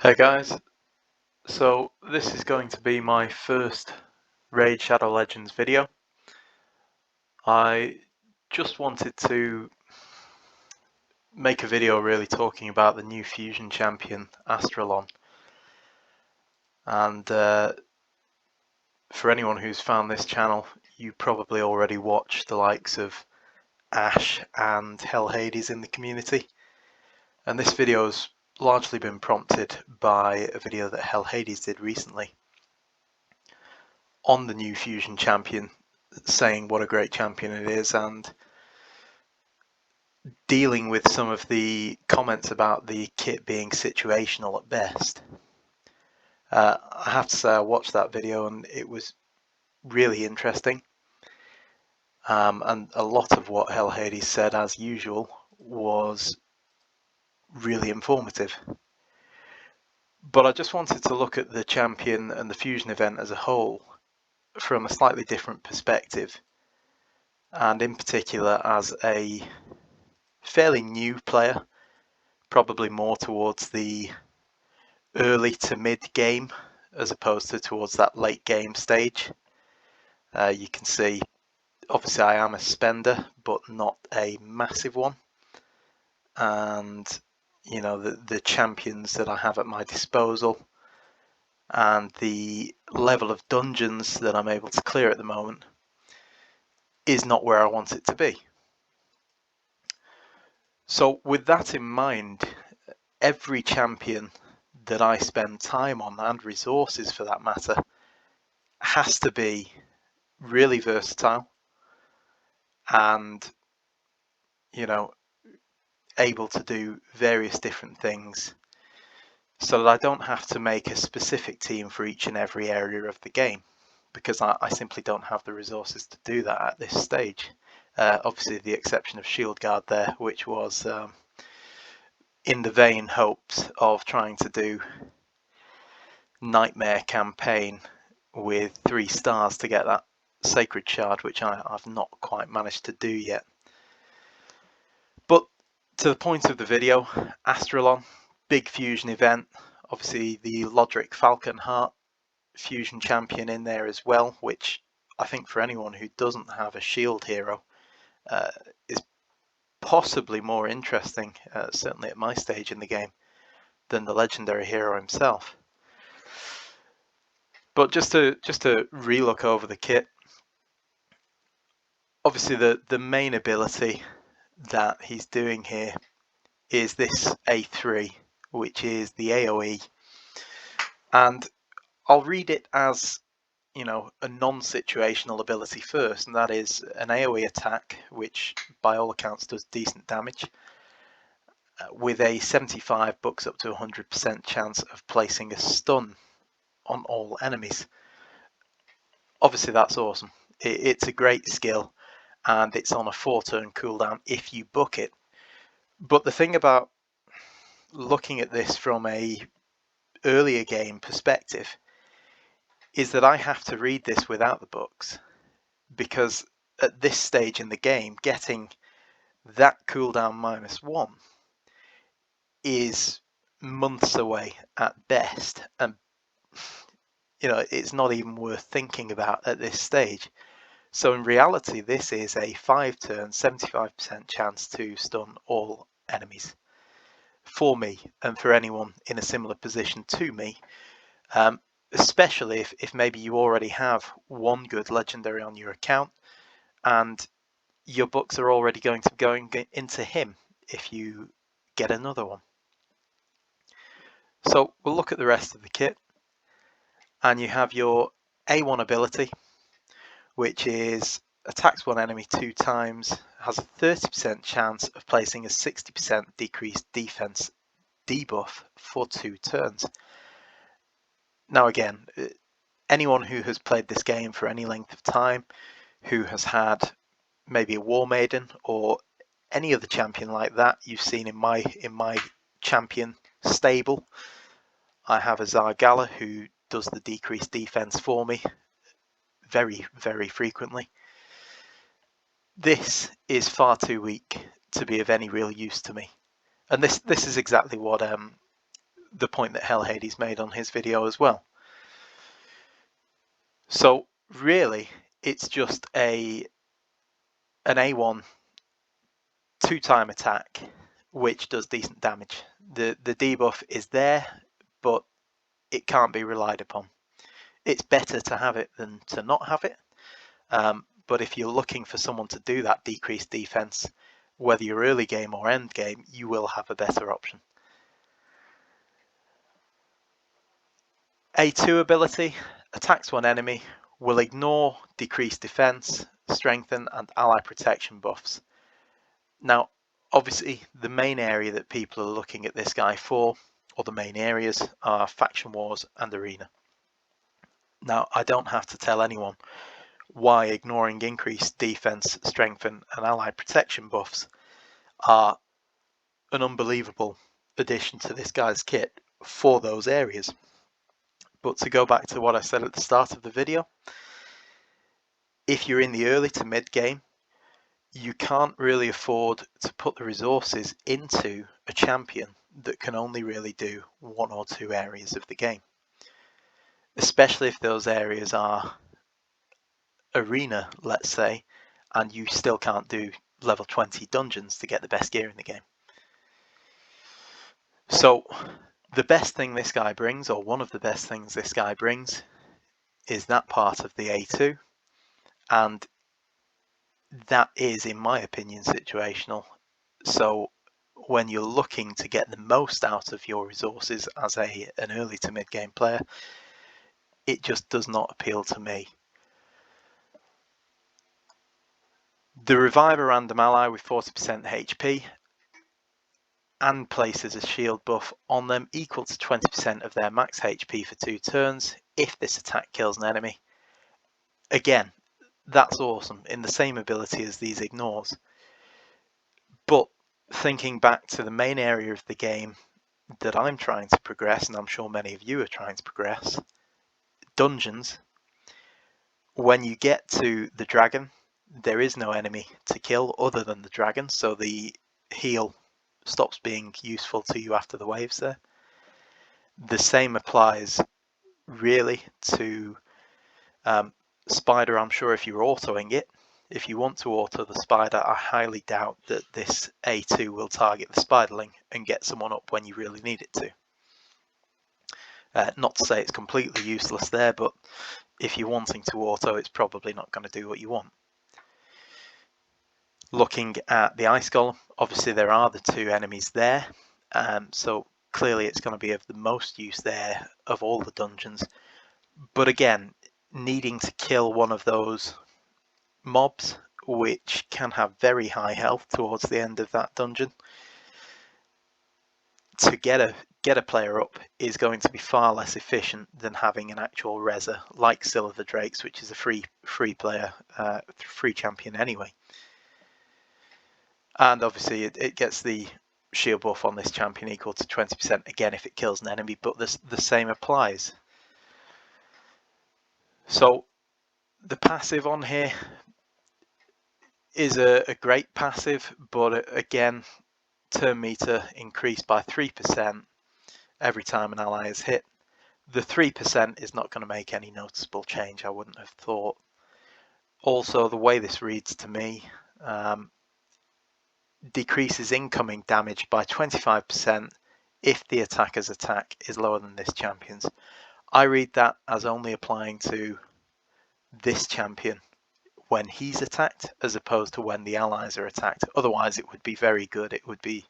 Hey guys, so this is going to be my first Raid Shadow Legends video. I just wanted to make a video really talking about the new Fusion champion, Astralon. And for anyone who's found this channel, you probably already watch the likes of Ash and Hell Hades in the community. And this video has largely been prompted by a video that Hell Hades did recently on the new Fusion champion, saying what a great champion it is and dealing with some of the comments about the kit being situational at best. I have to say I watched that video and it was really interesting, and a lot of what Hell Hades said, as usual, was really informative. But I just wanted to look at the champion and the Fusion event as a whole from a slightly different perspective, and in particular as a fairly new player, probably more towards the early to mid game as opposed to towards that late game stage. You can see obviously I am a spender but not a massive one, and you know the champions that I have at my disposal and the level of dungeons that I'm able to clear at the moment is not where I want it to be. So with that in mind, every champion that I spend time on, and resources for that matter, has to be really versatile and, you know, able to do various different things so that I don't have to make a specific team for each and every area of the game, because I simply don't have the resources to do that at this stage. Obviously the exception of Shield Guard there, which was in the vain hopes of trying to do Nightmare campaign with 3 stars to get that Sacred Shard, which I've not quite managed to do yet. But to the point of the video, Astralon, big Fusion event, obviously the Lodric Falconheart Fusion champion in there as well, which I think for anyone who doesn't have a shield hero is possibly more interesting, certainly at my stage in the game, than the legendary hero himself. But just to relook over the kit, obviously the main ability that he's doing here is this A3, which is the AoE, and I'll read it as, you know, a non-situational ability first, and that is an AoE attack which by all accounts does decent damage, with a 75 bucks up to 100% chance of placing a stun on all enemies. Obviously that's awesome. It's a great skill and it's on a 4-turn cooldown if you book it. But the thing about looking at this from a earlier game perspective is that I have to read this without the books, because at this stage in the game getting that cooldown -1 is months away at best, and you know it's not even worth thinking about at this stage. So in reality this is a 5-turn 75% chance to stun all enemies for me and for anyone in a similar position to me, especially if maybe you already have one good legendary on your account and your books are already going to be going into him if you get another one. So we'll look at the rest of the kit, and you have your A1 ability, which is attacks one enemy 2 times, has a 30% chance of placing a 60% decreased defense debuff for 2 turns. Now again, anyone who has played this game for any length of time, who has had maybe a War Maiden or any other champion like that you've seen in my champion stable. I have a Zargala who does the decreased defense for me very, very frequently. This is far too weak to be of any real use to me, and this is exactly what the point that Hell Hades made on his video as well. So really, it's just an A1 2-time attack, which does decent damage. The debuff is there, but it can't be relied upon. It's better to have it than to not have it. But if you're looking for someone to do that decreased defense, whether you're early game or end game, you will have a better option. A2 ability, attacks one enemy, will ignore decreased defense, strengthen and ally protection buffs. Now, obviously, the main area that people are looking at this guy for, or the main areas, are faction wars and arena. Now, I don't have to tell anyone why ignoring increased defense, strengthen and ally protection buffs are an unbelievable addition to this guy's kit for those areas. But to go back to what I said at the start of the video, if you're in the early to mid game, you can't really afford to put the resources into a champion that can only really do 1 or 2 areas of the game, especially if those areas are arena, let's say, and you still can't do level 20 dungeons to get the best gear in the game. So the best thing this guy brings, or one of the best things this guy brings, is that part of the A2, and that is, in my opinion, situational. So when you're looking to get the most out of your resources as an early to mid game player, it just does not appeal to me. The Reviver random ally with 40% HP and places a shield buff on them equal to 20% of their max HP for 2 turns if this attack kills an enemy. Again, that's awesome, in the same ability as these ignores. But thinking back to the main area of the game that I'm trying to progress, and I'm sure many of you are trying to progress, dungeons, when you get to the dragon, there is no enemy to kill other than the dragon, so the heal stops being useful to you after the waves there. The same applies really to Spider. I'm sure if you're autoing it, if you want to auto the Spider, I highly doubt that this A2 will target the Spiderling and get someone up when you really need it to. Not to say it's completely useless there, but if you're wanting to auto, it's probably not going to do what you want. Looking at the Ice Golem, obviously there are the 2 enemies there, so clearly it's going to be of the most use there of all the dungeons. But again, needing to kill one of those mobs, which can have very high health towards the end of that dungeon, to get a player up is going to be far less efficient than having an actual Reza like Scylla the Drakes, which is a free player, free champion anyway. And obviously it gets the shield buff on this champion equal to 20% again if it kills an enemy, but the same applies. So the passive on here is a great passive, but again, turn meter increased by 3% every time an ally is hit. The 3% is not going to make any noticeable change, I wouldn't have thought. Also, the way this reads to me, decreases incoming damage by 25% if the attacker's attack is lower than this champion's. I read that as only applying to this champion when he's attacked, as opposed to when the allies are attacked. Otherwise, it would be very good. It would be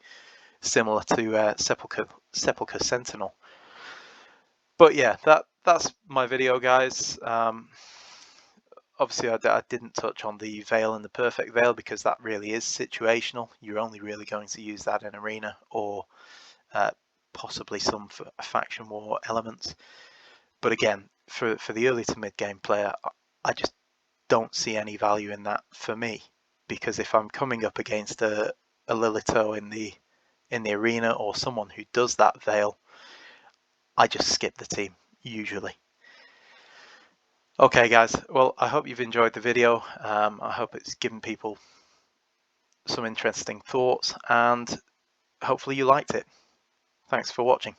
similar to Sepulchre Sentinel. But yeah, that's my video, guys. Obviously, I didn't touch on the Veil and the Perfect Veil because that really is situational. You're only really going to use that in arena or possibly some faction war elements. But again, for the early to mid game player, I just don't see any value in that for me, because if I'm coming up against a Lilito in the arena or someone who does that Veil, I just skip the team usually. Okay guys, well, I hope you've enjoyed the video. I hope it's given people some interesting thoughts and hopefully you liked it. Thanks for watching.